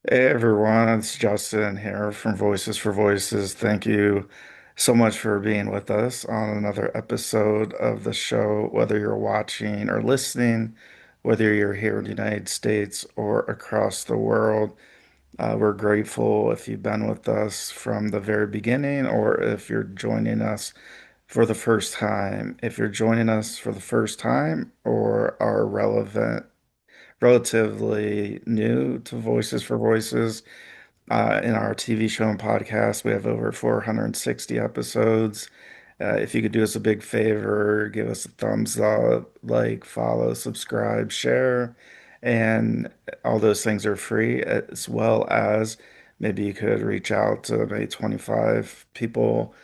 Hey everyone, it's Justin here from Voices for Voices. Thank you so much for being with us on another episode of the show, whether you're watching or listening, whether you're here in the United States or across the world. We're grateful if you've been with us from the very beginning or if you're joining us for the first time. If you're joining us for the first time or are relatively new to Voices for Voices, in our TV show and podcast, we have over 460 episodes. If you could do us a big favor, give us a thumbs up, like, follow, subscribe, share, and all those things are free, as well as maybe you could reach out to maybe 25 people,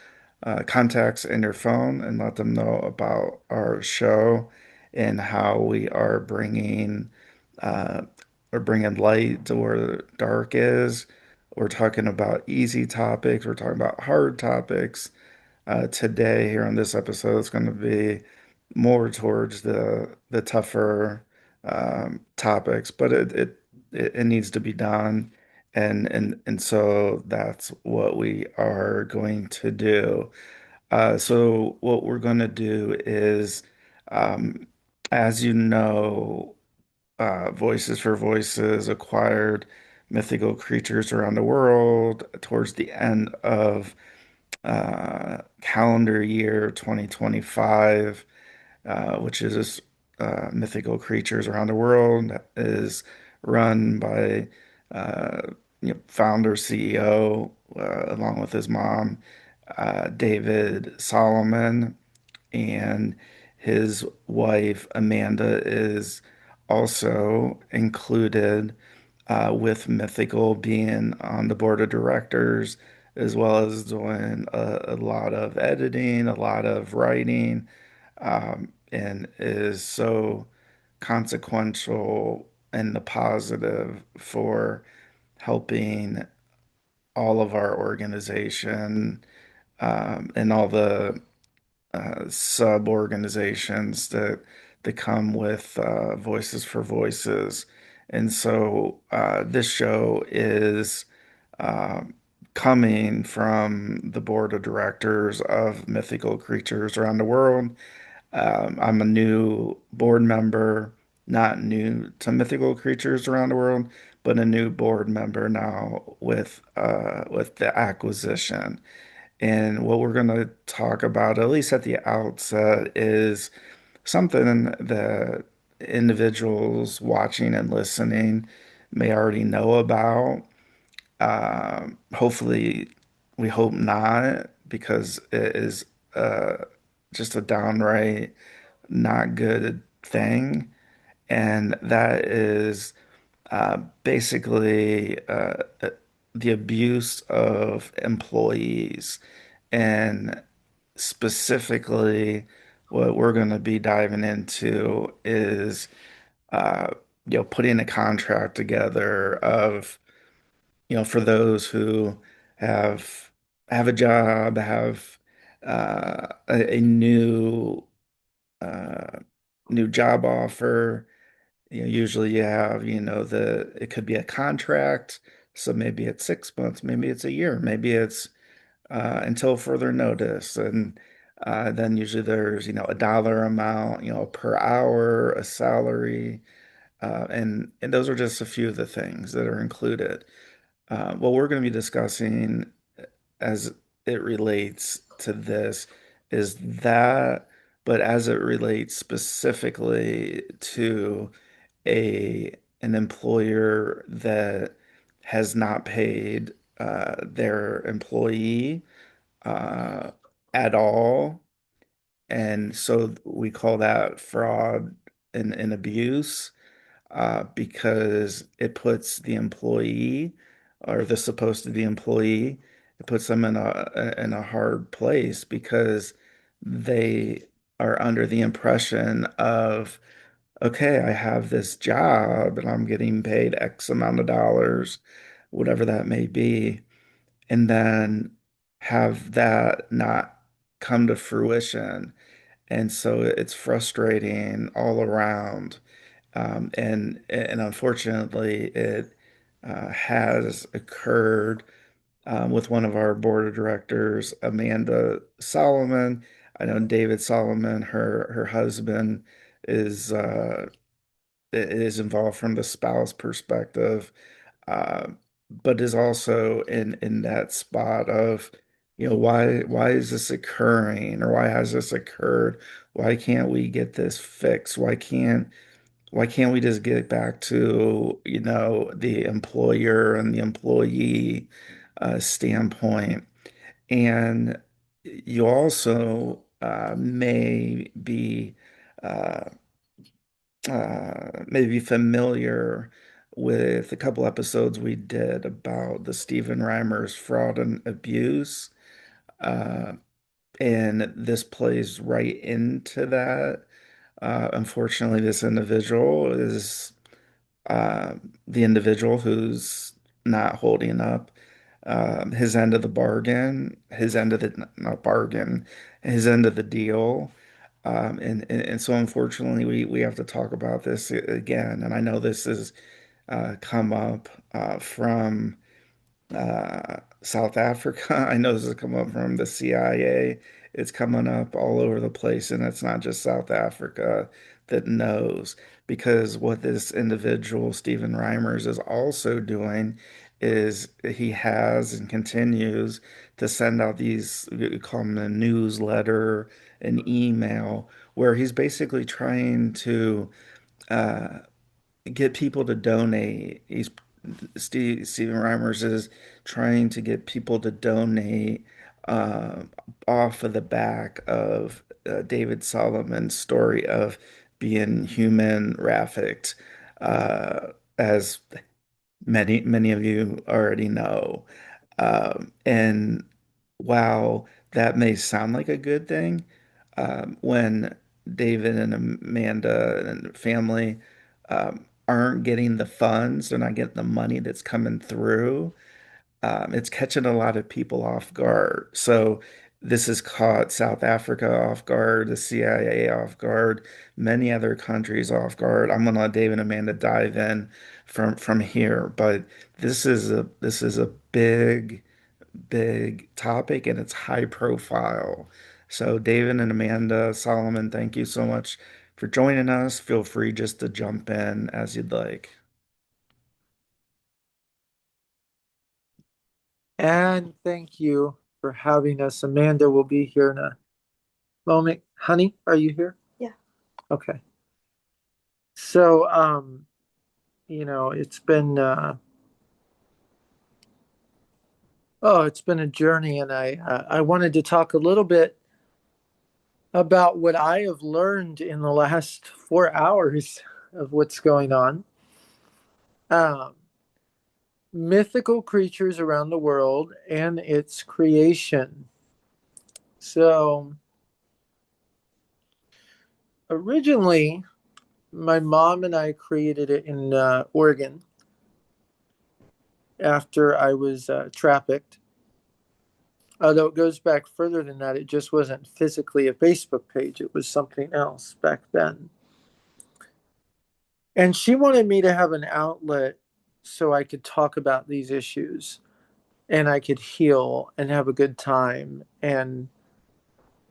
contacts in your phone and let them know about our show and how uh, we're bringing light to where the dark is. We're talking about easy topics. We're talking about hard topics. Today, here on this episode, it's going to be more towards the tougher topics, but it needs to be done, and so that's what we are going to do. So what we're going to do is, um, as you know, Voices for Voices acquired mythical creatures around the world towards the end of calendar year 2025, which is mythical creatures around the world is run by uh, founder CEO along with his mom, David Solomon, and his wife Amanda is also included, with Mythical being on the board of directors, as well as doing a lot of editing, a lot of writing, and is so consequential in the positive for helping all of our organization, and all the sub organizations that come with Voices for Voices. And so this show is uh, coming from the board of directors of mythical creatures around the world. I'm a new board member, not new to mythical creatures around the world, but a new board member now with the acquisition. And what we're going to talk about, at least at the outset, is something that individuals watching and listening may already know about. Hopefully, we hope not, because it is uh, just a downright not good thing. And that is basically the abuse of employees. And specifically, what we're going to be diving into is, uh, putting a contract together of, for those who have have a job, have a uh, new job offer. Usually you have, it could be a contract. So maybe it's 6 months, maybe it's a year, maybe it's until further notice. And then usually there's, a dollar amount, per hour, a salary. And those are just a few of the things that are included. What we're going to be discussing as it relates to this is that, but as it relates specifically to a an employer that has not paid their employee uh, at all. And so we call that fraud and abuse, because it puts the employee, or the supposed to be employee, it puts them in a hard place because they are under the impression of, okay, I have this job and I'm getting paid X amount of dollars, whatever that may be, and then have that not come to fruition. And so it's frustrating all around. And unfortunately, has occurred with one of our board of directors, Amanda Solomon. I know David Solomon, her husband, is is involved from the spouse perspective, uh, but is also in that spot of, why is this occurring, or why has this occurred? Why can't we get this fixed? Why can't we just get back to, the employer and the employee standpoint? And you also uh, may be familiar with a couple episodes we did about the Stephen Reimers fraud and abuse. Uh, and this plays right into that. Unfortunately, this individual is uh, the individual who's not holding up his end of the bargain, his end of the not bargain, his end of the deal. And so unfortunately we have to talk about this again. And I know this has come up from South Africa. I know this has come up from the CIA. It's coming up all over the place, and it's not just South Africa that knows. Because what this individual, Stephen Reimers, is also doing is he has and continues to send out these, we call them a newsletter, an email, where he's basically trying to uh, get people to donate. Stephen Reimers is trying to get people to donate uh, off of the back of David Solomon's story of being human trafficked, as many of you already know. And while that may sound like a good thing, when David and Amanda and family aren't getting the funds, they're not getting the money that's coming through, it's catching a lot of people off guard. So this has caught South Africa off guard, the CIA off guard, many other countries off guard. I'm gonna let Dave and Amanda dive in from here, but this is a big topic, and it's high profile. So David and Amanda Solomon, thank you so much for joining us. Feel free just to jump in as you'd like. And thank you for having us. Amanda will be here in a moment. Honey, are you here? Yeah. Okay. So, it's been it's been a journey, and I wanted to talk a little bit about what I have learned in the last 4 hours of what's going on. Um, Mythical creatures around the world and its creation. So, originally, my mom and I created it in Oregon after I was trafficked. Although it goes back further than that, it just wasn't physically a Facebook page, it was something else back then. And she wanted me to have an outlet so I could talk about these issues and I could heal and have a good time. And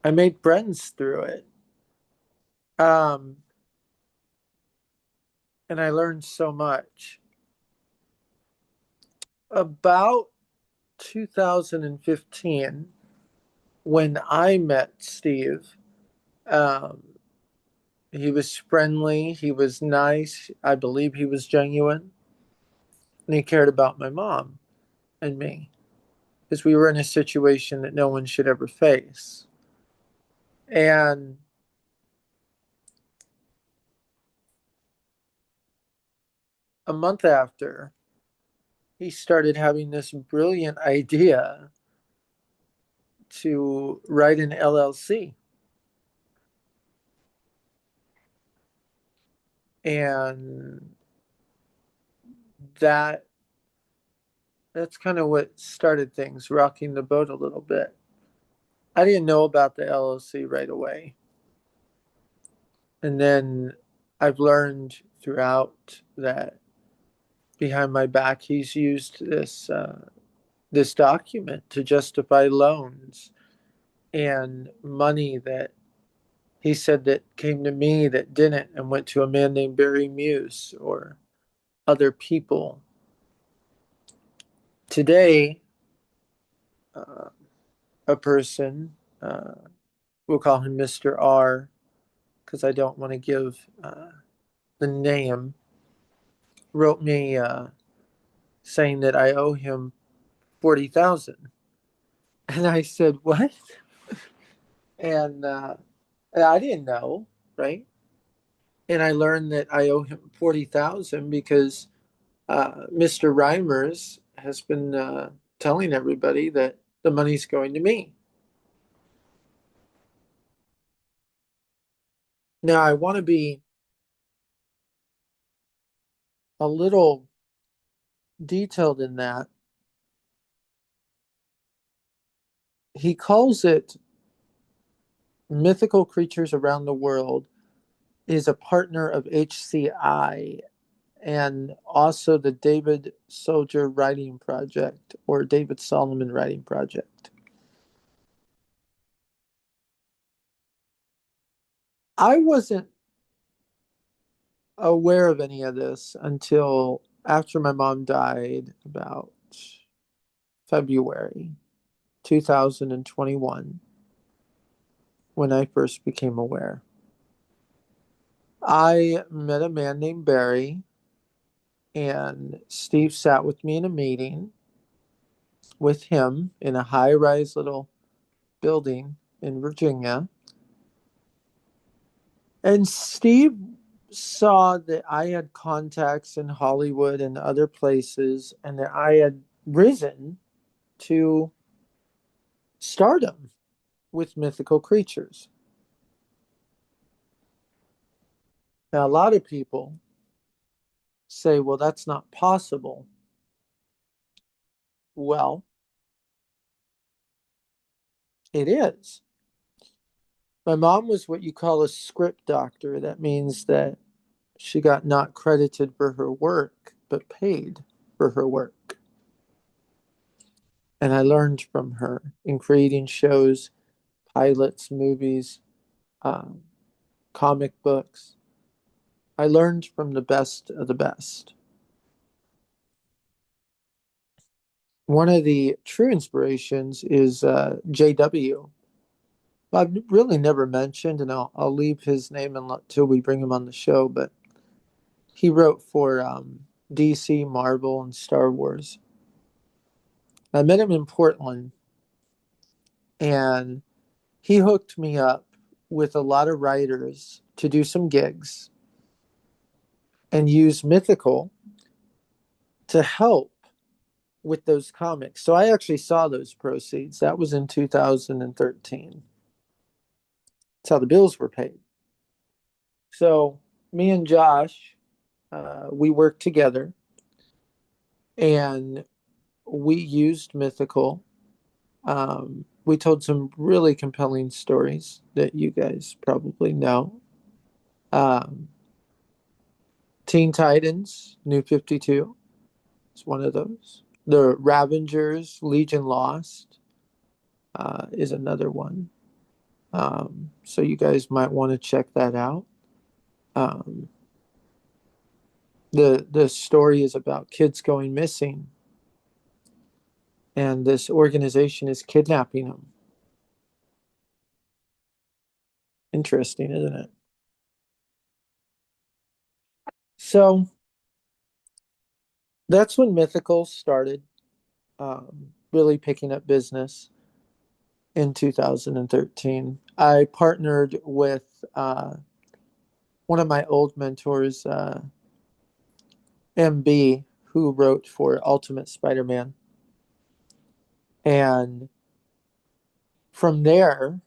I made friends through it. Um, and I learned so much. About 2015, when I met Steve, um, he was friendly, he was nice, I believe he was genuine, and he cared about my mom and me because we were in a situation that no one should ever face. And a month after, he started having this brilliant idea to write an LLC. And that that's kind of what started things, rocking the boat a little bit. I didn't know about the LLC right away. And then I've learned throughout that behind my back, he's used this document to justify loans and money that he said that came to me that didn't and went to a man named Barry Muse or other people. Today, uh, a person, we'll call him Mr. R, because I don't want to give the name, wrote me saying that I owe him 40,000. And I said, "What?" And I didn't know, right? And I learned that I owe him 40,000 because Mr. Reimers has been telling everybody that the money's going to me. Now, I want to be a little detailed in that. He calls it Mythical Creatures Around the World is a partner of HCI and also the David Soldier Writing Project or David Solomon Writing Project. I wasn't aware of any of this until after my mom died about February 2021 when I first became aware. I met a man named Barry, and Steve sat with me in a meeting with him in a high rise little building in Virginia. And Steve saw that I had contacts in Hollywood and other places, and that I had risen to stardom with mythical creatures. Now, a lot of people say, well, that's not possible. Well, it is. My mom was what you call a script doctor. That means that she got not credited for her work, but paid for her work. And I learned from her in creating shows, pilots, movies, um, comic books. I learned from the best of the best. One of the true inspirations is JW. I've really never mentioned, and I'll leave his name until we bring him on the show, but he wrote for DC, Marvel, and Star Wars. I met him in Portland, and he hooked me up with a lot of writers to do some gigs and use Mythical to help with those comics. So I actually saw those proceeds. That was in 2013. That's how the bills were paid. So me and Josh, we worked together and we used Mythical. We told some really compelling stories that you guys probably know. Um, Teen Titans, New 52 is one of those. The Ravengers, Legion Lost is another one. So you guys might want to check that out. Um, the story is about kids going missing, and this organization is kidnapping them. Interesting, isn't it? So that's when Mythical started really picking up business in 2013. I partnered with one of my old mentors, MB, who wrote for Ultimate Spider Man. And from there,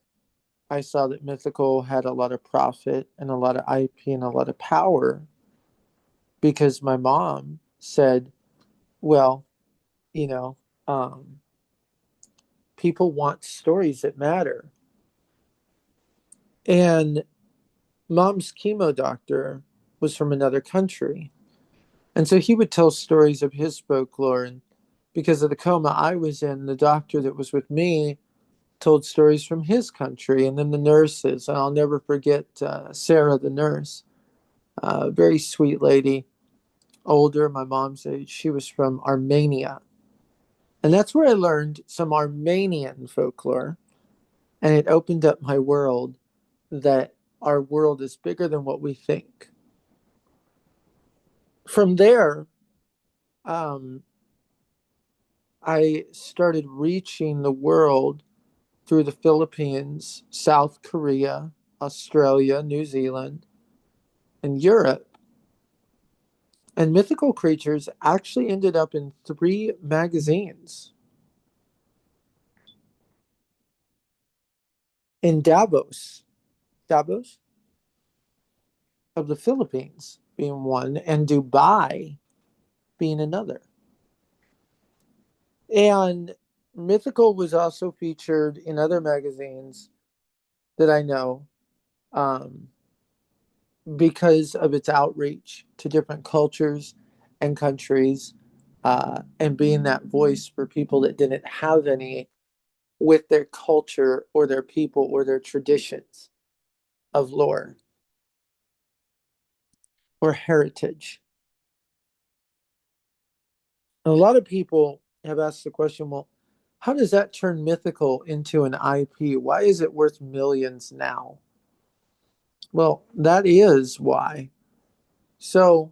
I saw that Mythical had a lot of profit and a lot of IP and a lot of power because my mom said, well, you know, um, people want stories that matter. And mom's chemo doctor was from another country. And so he would tell stories of his folklore. And because of the coma I was in, the doctor that was with me told stories from his country. And then the nurses, and I'll never forget Sarah, the nurse, very sweet lady, older, my mom's age. She was from Armenia. And that's where I learned some Armenian folklore. And it opened up my world that our world is bigger than what we think. From there, um, I started reaching the world through the Philippines, South Korea, Australia, New Zealand, and Europe. And Mythical Creatures actually ended up in 3 magazines in Davos of the Philippines being one, and Dubai being another. And Mythical was also featured in other magazines that I know, um, because of its outreach to different cultures and countries, and being that voice for people that didn't have any with their culture or their people or their traditions of lore or heritage. And a lot of people have asked the question, well, how does that turn Mythical into an IP? Why is it worth millions now? Well, that is why. So,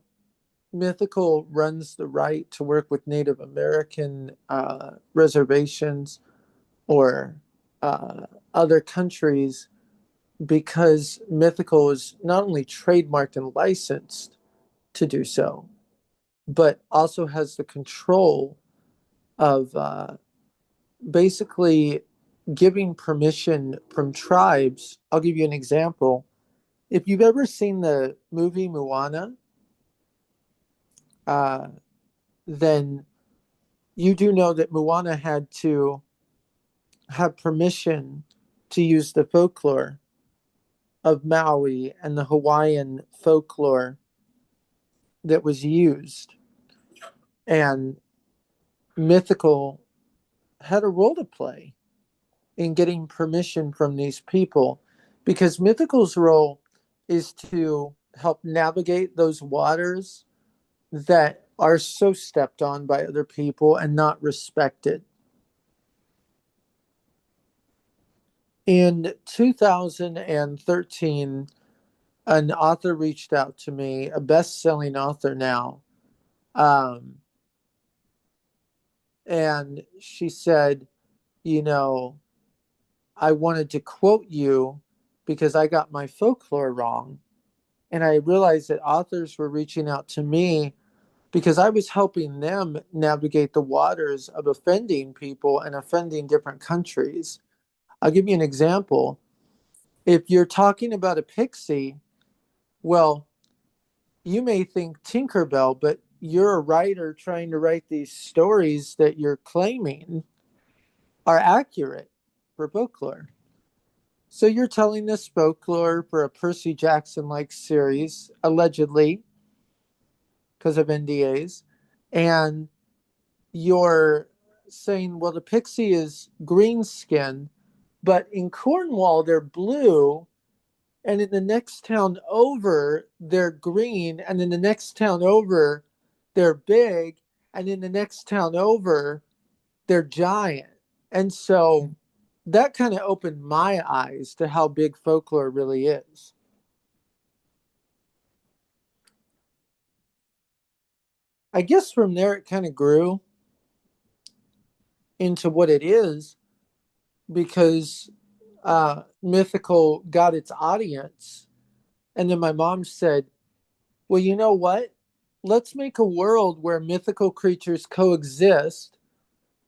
Mythical runs the right to work with Native American reservations or other countries because Mythical is not only trademarked and licensed to do so, but also has the control of basically giving permission from tribes. I'll give you an example. If you've ever seen the movie Moana, uh, then you do know that Moana had to have permission to use the folklore of Maui and the Hawaiian folklore that was used. And Mythical had a role to play in getting permission from these people because Mythical's role is to help navigate those waters that are so stepped on by other people and not respected. In 2013, an author reached out to me, a best-selling author now, um, and she said, you know, I wanted to quote you because I got my folklore wrong. And I realized that authors were reaching out to me because I was helping them navigate the waters of offending people and offending different countries. I'll give you an example. If you're talking about a pixie, well, you may think Tinkerbell, but you're a writer trying to write these stories that you're claiming are accurate for folklore. So you're telling this folklore for a Percy Jackson like series, allegedly, because of NDAs, and you're saying, well, the pixie is green skinned, but in Cornwall, they're blue, and in the next town over, they're green, and in the next town over, they're big, and in the next town over, they're giant. And so that kind of opened my eyes to how big folklore really is. I guess from there, it kind of grew into what it is because Mythical got its audience. And then my mom said, well, you know what? Let's make a world where mythical creatures coexist.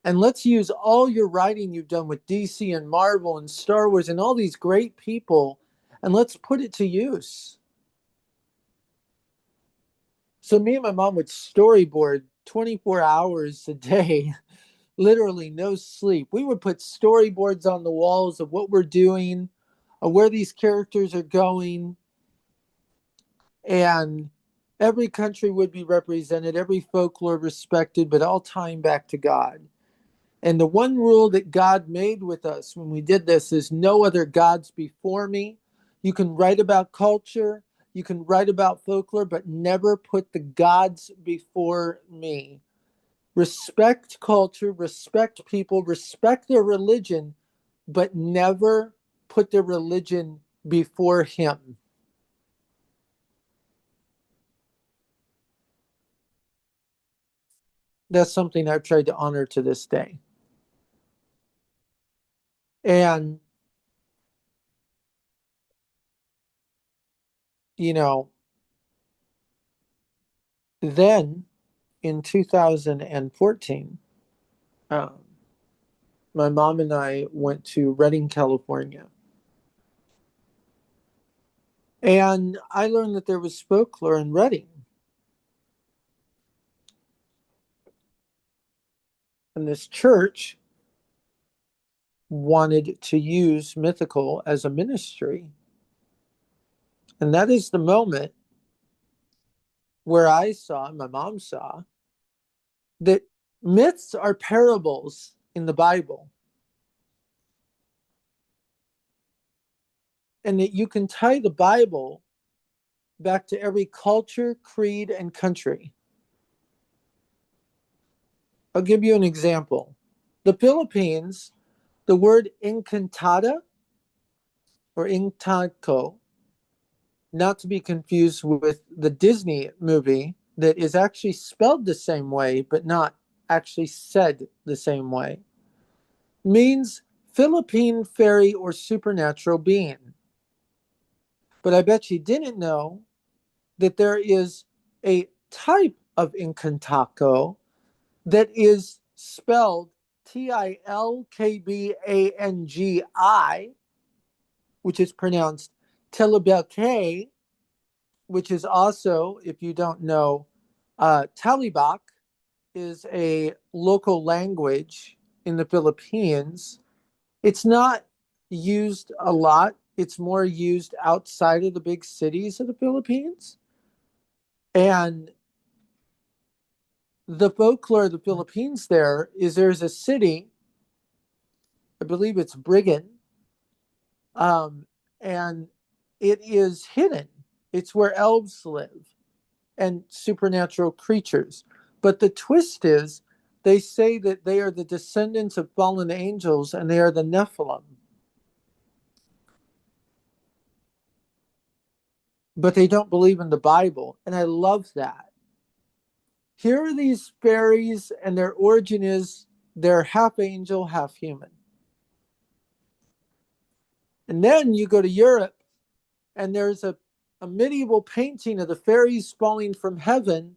And let's use all your writing you've done with DC and Marvel and Star Wars and all these great people, and let's put it to use. So me and my mom would storyboard 24 hours a day, literally no sleep. We would put storyboards on the walls of what we're doing, of where these characters are going. And Every country would be represented, every folklore respected, but all tying back to God. And the one rule that God made with us when we did this is no other gods before me. You can write about culture, you can write about folklore, but never put the gods before me. Respect culture, respect people, respect their religion, but never put their religion before him. That's something I've tried to honor to this day. And, you know, then in 2014, um, my mom and I went to Redding, California. And I learned that there was folklore in Redding. And this church wanted to use Mythical as a ministry. And that is the moment where I saw, my mom saw, that myths are parables in the Bible. And that you can tie the Bible back to every culture, creed, and country. I'll give you an example. The Philippines, the word encantada or encanto, not to be confused with the Disney movie that is actually spelled the same way, but not actually said the same way, means Philippine fairy or supernatural being. But I bet you didn't know that there is a type of encantaco that is spelled Tilkbangi, which is pronounced Tilibelke, which is also, if you don't know, Talibak is a local language in the Philippines. It's not used a lot. It's more used outside of the big cities of the Philippines. And the folklore of the Philippines there is there's a city, I believe it's Brigham, um, and it is hidden. It's where elves live and supernatural creatures. But the twist is they say that they are the descendants of fallen angels and they are the Nephilim. But they don't believe in the Bible. And I love that. Here are these fairies, and their origin is they're half angel, half human. And then you go to Europe, and there's a medieval painting of the fairies falling from heaven,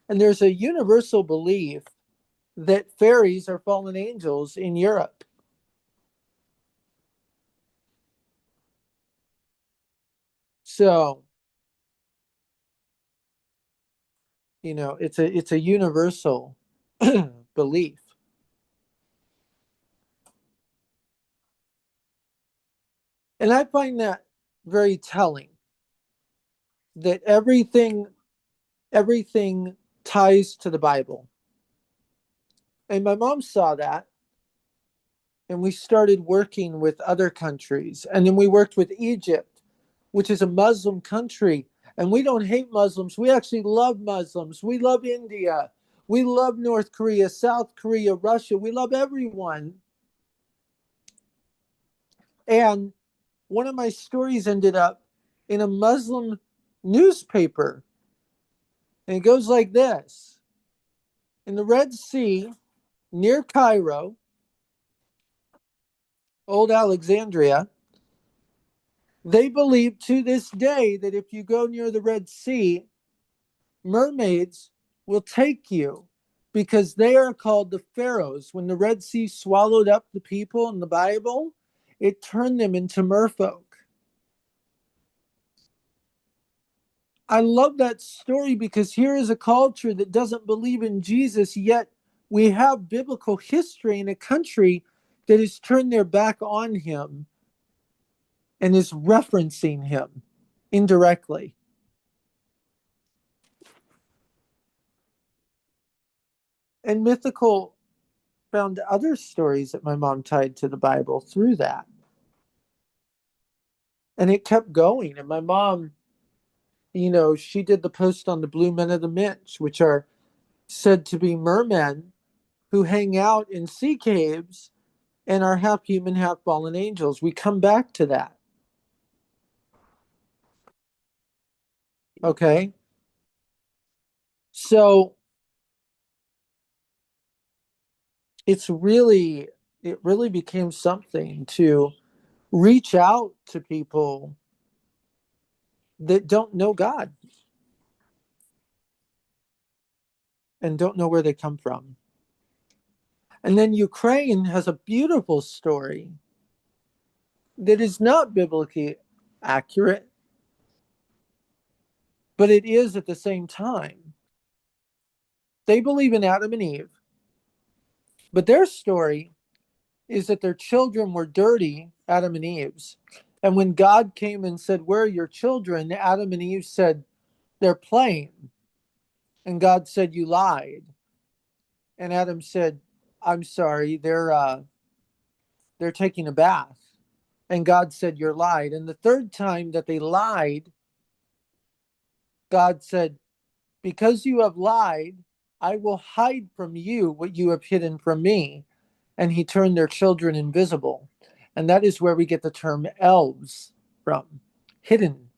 and there's a universal belief that fairies are fallen angels in Europe. So, it's a universal belief. And I find that very telling that everything ties to the Bible. And my mom saw that, and we started working with other countries. And then we worked with Egypt, which is a Muslim country. And we don't hate Muslims. We actually love Muslims. We love India. We love North Korea, South Korea, Russia. We love everyone. And one of my stories ended up in a Muslim newspaper. And it goes like this: in the Red Sea near Cairo, old Alexandria, they believe to this day that if you go near the Red Sea, mermaids will take you because they are called the pharaohs. When the Red Sea swallowed up the people in the Bible, it turned them into merfolk. I love that story because here is a culture that doesn't believe in Jesus, yet we have biblical history in a country that has turned their back on him and is referencing him indirectly. And Mythical found other stories that my mom tied to the Bible through that. And it kept going. And my mom, she did the post on the blue men of the Minch, which are said to be mermen who hang out in sea caves and are half human, half fallen angels. We come back to that. Okay. So it's really, it really became something to reach out to people that don't know God and don't know where they come from. And then Ukraine has a beautiful story that is not biblically accurate, but it is at the same time. They believe in Adam and Eve, but their story is that their children were dirty, Adam and Eve's. And when God came and said, "Where are your children?" Adam and Eve said, "They're playing." And God said, "You lied." And Adam said, "I'm sorry, they're taking a bath." And God said, "You're lied." And the third time that they lied, God said, "Because you have lied, I will hide from you what you have hidden from me." And he turned their children invisible. And that is where we get the term elves from. Hidden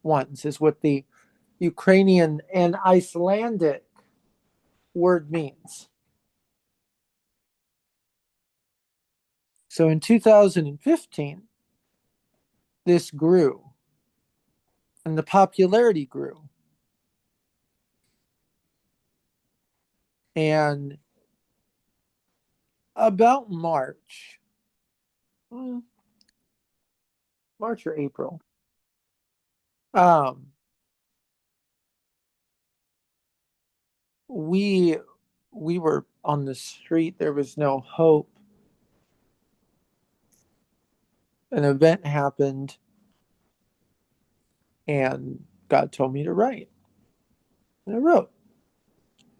ones is what the Ukrainian and Icelandic word means. So in 2015, this grew and the popularity grew. And about hmm, March or April, um, we we were on the street. There was no hope. An event happened, and God told me to write. And I wrote,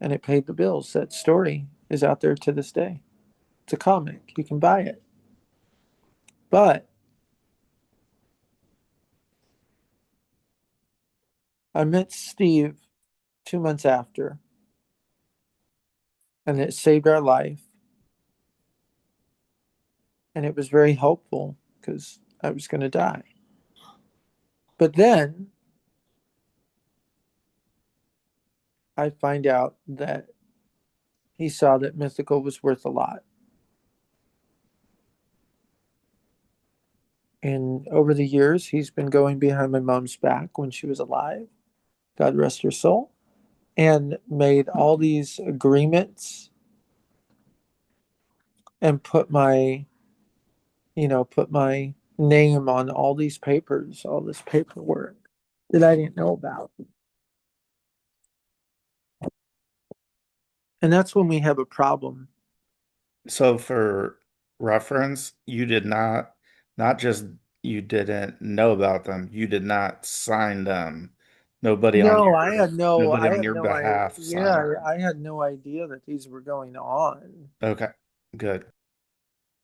and it paid the bills. That story is out there to this day. It's a comic. You can buy it. But I met Steve 2 months after, and it saved our life. And it was very helpful because I was going to die. But then I find out that he saw that Mythical was worth a lot. And over the years, he's been going behind my mom's back when she was alive, God rest her soul, and made all these agreements and put my name on all these papers, all this paperwork that I didn't know about. And that's when we have a problem. So for reference, you did not, not just you didn't know about them, you did not sign them. No, I had no, Nobody I on had your no, I, behalf signed yeah, them. I had no idea that these were going on. Okay, good.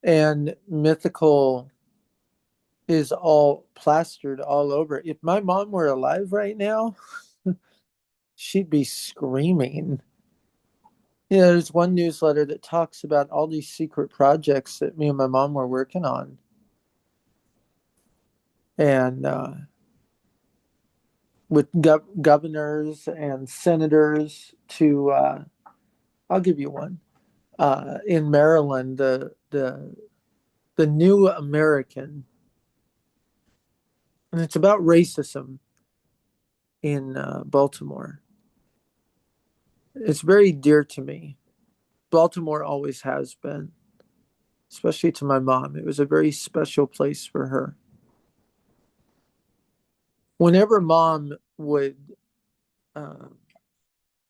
And Mythical is all plastered all over. If my mom were alive right now, she'd be screaming. There's one newsletter that talks about all these secret projects that me and my mom were working on. And with governors and senators to, I'll give you one. In Maryland, the New American, and it's about racism in Baltimore. It's very dear to me. Baltimore always has been, especially to my mom. It was a very special place for her. Whenever mom would uh,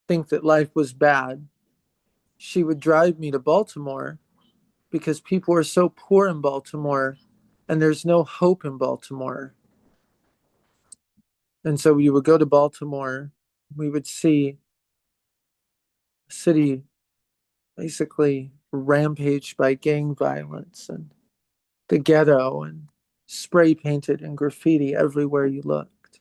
think that life was bad, she would drive me to Baltimore because people are so poor in Baltimore and there's no hope in Baltimore. And so we would go to Baltimore, we would see a city basically rampaged by gang violence and the ghetto and spray painted and graffiti everywhere you looked.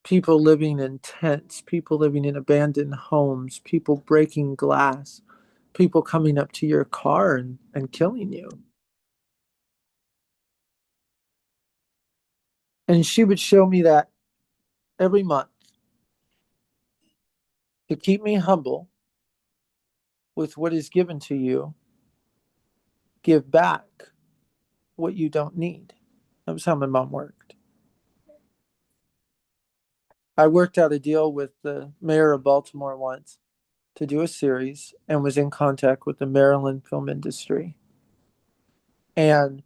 People living in tents, people living in abandoned homes, people breaking glass, people coming up to your car and killing you. And she would show me that every month to keep me humble with what is given to you, give back what you don't need. That was how my mom worked. I worked out a deal with the mayor of Baltimore once to do a series and was in contact with the Maryland film industry. And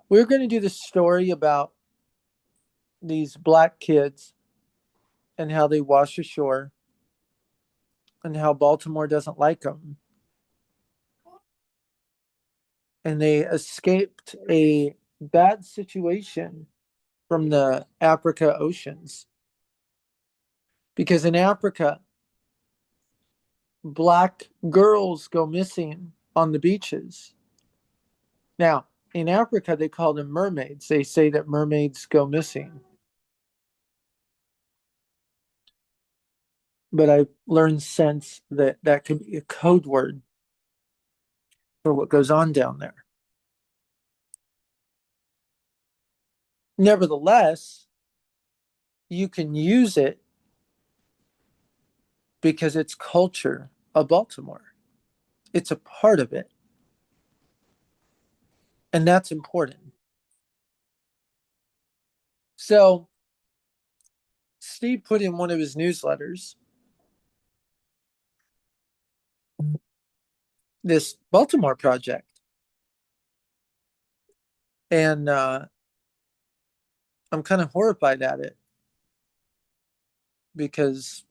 we are going to do this story about these black kids and how they wash ashore and how Baltimore doesn't like them. And they escaped a bad situation from the Africa oceans. Because in Africa, black girls go missing on the beaches. Now, in Africa, they call them mermaids. They say that mermaids go missing. But I learned since that that could be a code word for what goes on down there. Nevertheless, you can use it because it's culture of Baltimore. It's a part of it. And that's important. So Steve put in one of his newsletters this Baltimore project. And I'm kind of horrified at it because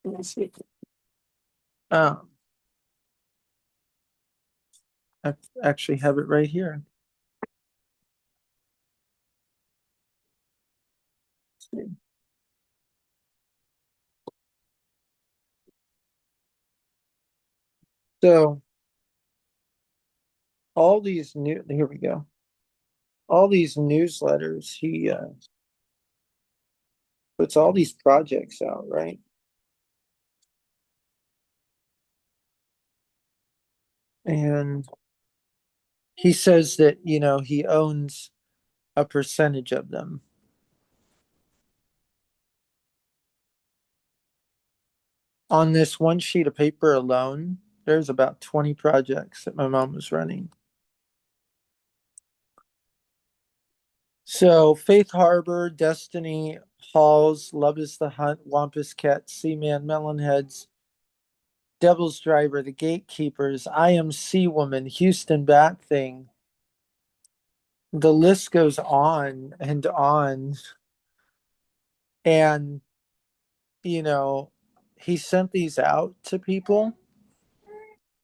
let's see. Um, I actually have it right here. So all these new here we go. All these newsletters, he puts all these projects out, right? And he says that, he owns a percentage of them. On this one sheet of paper alone, there's about 20 projects that my mom was running. So Faith Harbor, Destiny Halls, Love is the Hunt, Wampus Cat, Seaman, Melonheads, Devil's Driver, The Gatekeepers, I Am Sea Woman, Houston Bat Thing. The list goes on and on. And, you know, he sent these out to people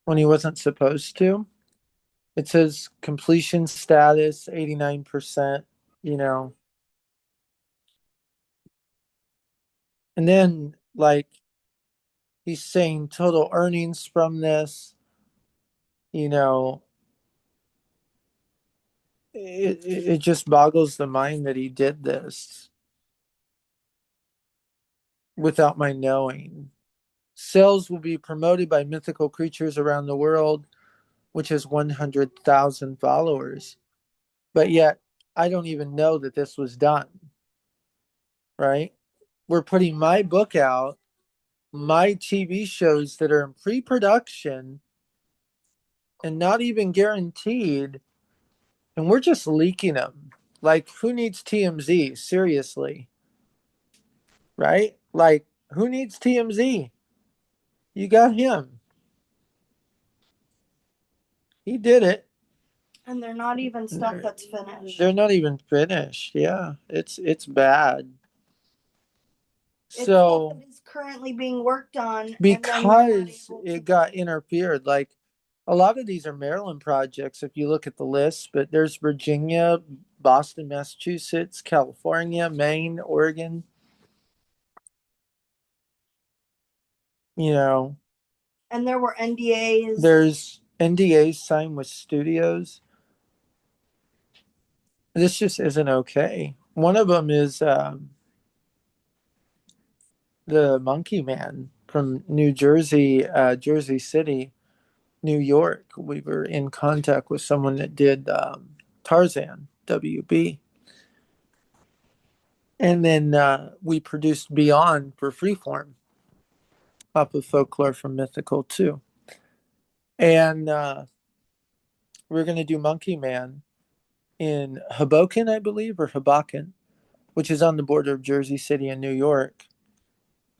when he wasn't supposed to. It says completion status 89%, you know. And then, like, he's saying total earnings from this, you know, it just boggles the mind that he did this without my knowing. Sales will be promoted by Mythical Creatures around the world, which has 100,000 followers. But yet, I don't even know that this was done, right? We're putting my book out, my TV shows that are in pre production and not even guaranteed, and we're just leaking them. Like, who needs TMZ? Seriously, right? Like, who needs TMZ? You got him. He did it. And they're not even stuff that's finished. They're not even finished. Yeah, it's bad. It's So stuff that is currently being worked on because it got interfered, like a lot of these are Maryland projects if you look at the list, but there's Virginia, Boston, Massachusetts, California, Maine, Oregon. you know, And there were NDAs. there's NDAs signed with studios. This just isn't okay. One of them is the Monkey Man from New Jersey, Jersey City, New York. We were in contact with someone that did Tarzan, WB. And then we produced Beyond for Freeform off of Folklore from Mythical too. And we're going to do Monkey Man in Hoboken, I believe, or Hoboken, which is on the border of Jersey City and New York.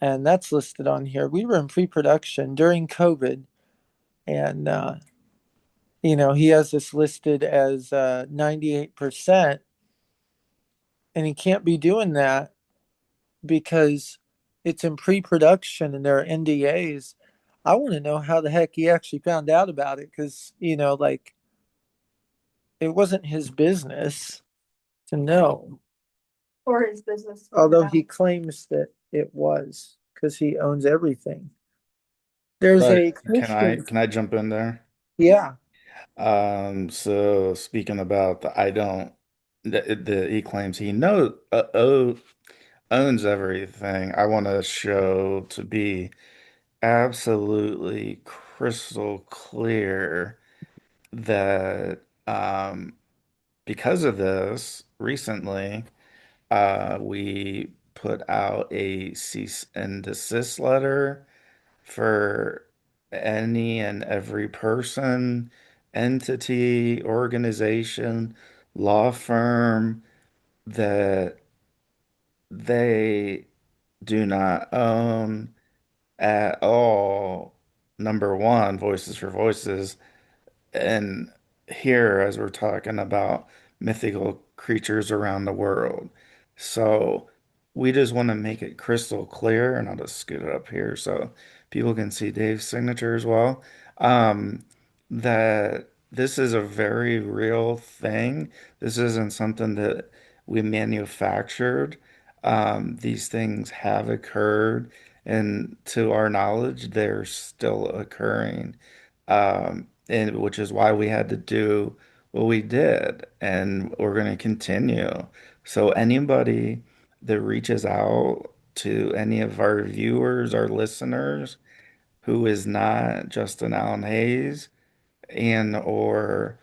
And that's listed on here. We were in pre production during COVID. And, he has this listed as 98%. And he can't be doing that because it's in pre production and there are NDAs. I want to know how the heck he actually found out about it because, like it wasn't his business to know. For his business. Although he claims that it was because he owns everything. There's But a Christian. can I jump in there? Yeah. So speaking about the I don't he claims he owns everything. I want to show to be absolutely crystal clear that because of this recently, we put out a cease and desist letter for any and every person, entity, organization, law firm that they do not own at all. Number one, Voices for Voices. And here, as we're talking about mythical creatures around the world. So we just want to make it crystal clear, and I'll just scoot it up here so people can see Dave's signature as well. Um, that this is a very real thing. This isn't something that we manufactured. These things have occurred, and to our knowledge, they're still occurring, and which is why we had to do what we did, and we're going to continue. So anybody that reaches out to any of our viewers, our listeners, who is not Justin Allen Hayes and or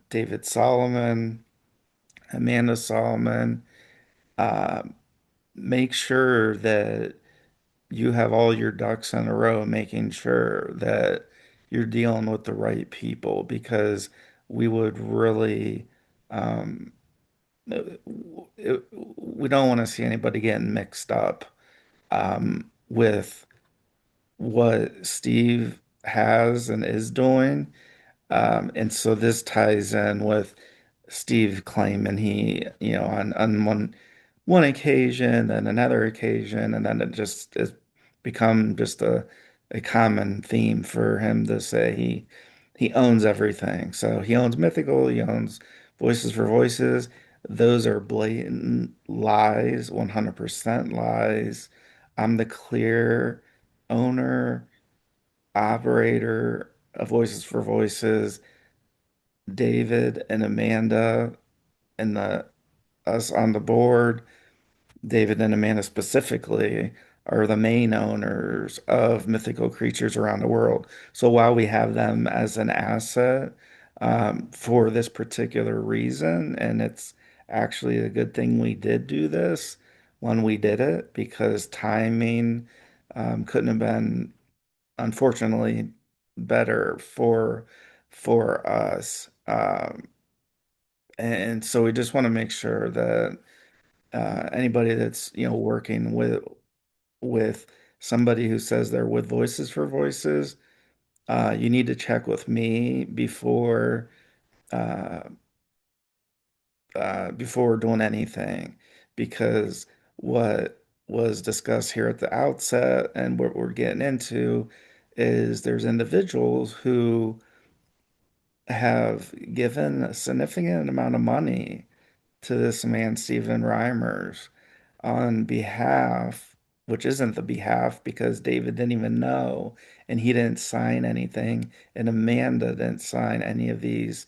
David Solomon, Amanda Solomon, uh, make sure that you have all your ducks in a row, making sure that you're dealing with the right people because we would really, um, we don't want to see anybody getting mixed up with what Steve has and is doing. And so this ties in with Steve claiming he, on one occasion and another occasion, and then it just has become just a common theme for him to say he owns everything. So he owns Mythical, he owns Voices for Voices. Those are blatant lies, 100% lies. I'm the clear owner, operator of Voices for Voices. David and Amanda and the us on the board, David and Amanda specifically, are the main owners of mythical creatures around the world. So while we have them as an asset for this particular reason, and it's actually a good thing we did do this when we did it because timing couldn't have been, unfortunately, better for us. And so we just want to make sure that anybody that's working with somebody who says they're with Voices for Voices, you need to check with me uh, before doing anything, because what was discussed here at the outset and what we're getting into is there's individuals who have given a significant amount of money to this man, Stephen Reimers, on behalf which isn't the behalf because David didn't even know and he didn't sign anything, and Amanda didn't sign any of these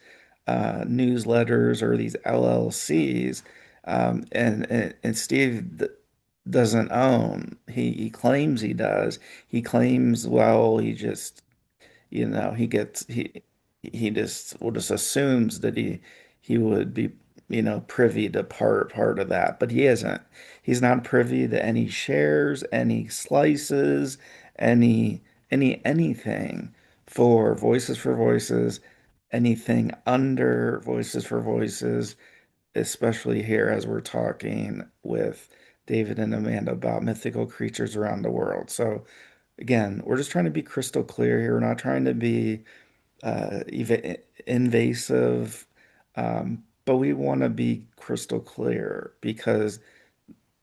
newsletters or these LLCs. And Steve doesn't own. He claims he does. He claims, well, he just he gets he just well just assumes that he would be privy to part of that, but he isn't. He's not privy to any shares, any slices, anything for Voices, anything under Voices for Voices, especially here as we're talking with David and Amanda about mythical creatures around the world. So again, we're just trying to be crystal clear here. We're not trying to be invasive, but we want to be crystal clear because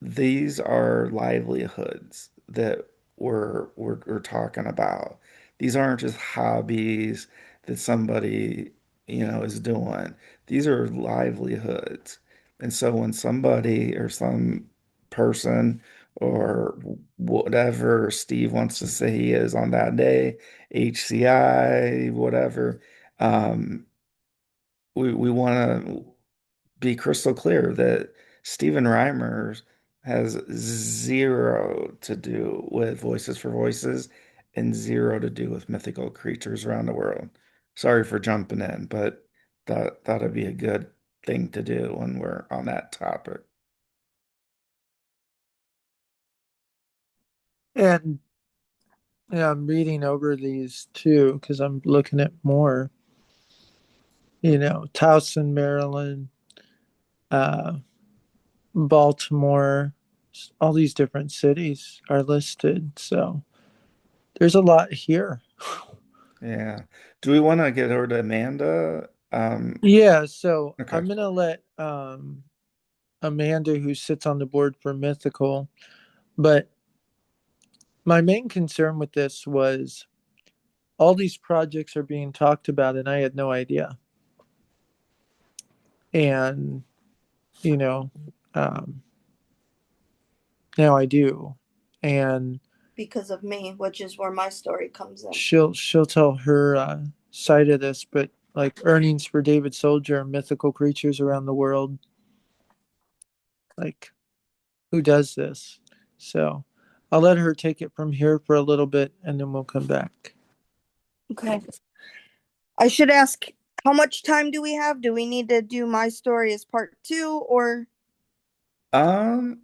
these are livelihoods that we're talking about. These aren't just hobbies that somebody, is doing. These are livelihoods. And so when somebody or some person or whatever Steve wants to say he is on that day, HCI, whatever, um, we want to be crystal clear that Stephen Reimers has zero to do with Voices for Voices and zero to do with mythical creatures around the world. Sorry for jumping in, but that'd be a good thing to do when we're on that topic. And yeah, I'm reading over these too because I'm looking at more. Towson, Maryland, uh, Baltimore, all these different cities are listed. So there's a lot here. Yeah. Do we want to get over to Amanda? Yeah, so Okay. I'm gonna let Amanda, who sits on the board for Mythical, but my main concern with this was all these projects are being talked about, and I had no idea. And you know, um, now I do, and because of me, which is where my story comes in. she'll tell her side of this, but like earnings for David Soldier and mythical creatures around the world, like who does this? So I'll let her take it from here for a little bit, and then we'll come back. Okay. I should ask, how much time do we have? Do we need to do my story as part two or? Um,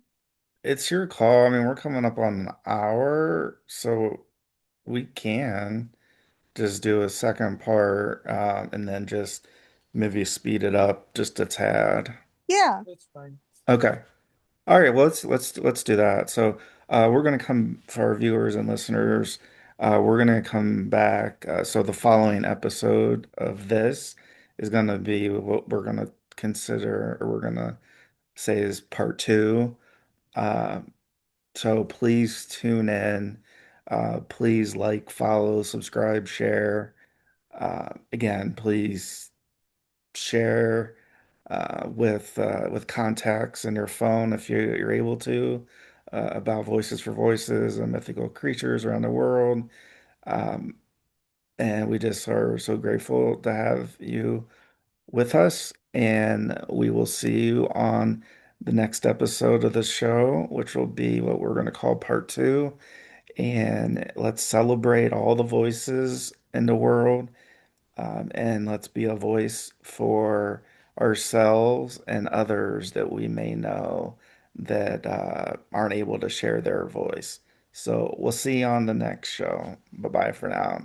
it's your call. I mean, we're coming up on an hour, so we can just do a second part, and then just maybe speed it up just a tad. Yeah. That's fine. Okay. All right, well, let's do that. So, we're gonna come for our viewers and listeners. We're gonna come back. So the following episode of this is gonna be what we're gonna consider, or we're gonna say is part two. Uh, so please tune in. Please like, follow, subscribe, share. Again, please share with contacts in your phone if you're able to about Voices for Voices and mythical creatures around the world. Um, and we just are so grateful to have you with us. And we will see you on the next episode of the show, which will be what we're going to call part two. And let's celebrate all the voices in the world, and let's be a voice for ourselves and others that we may know that aren't able to share their voice. So we'll see you on the next show. Bye bye for now.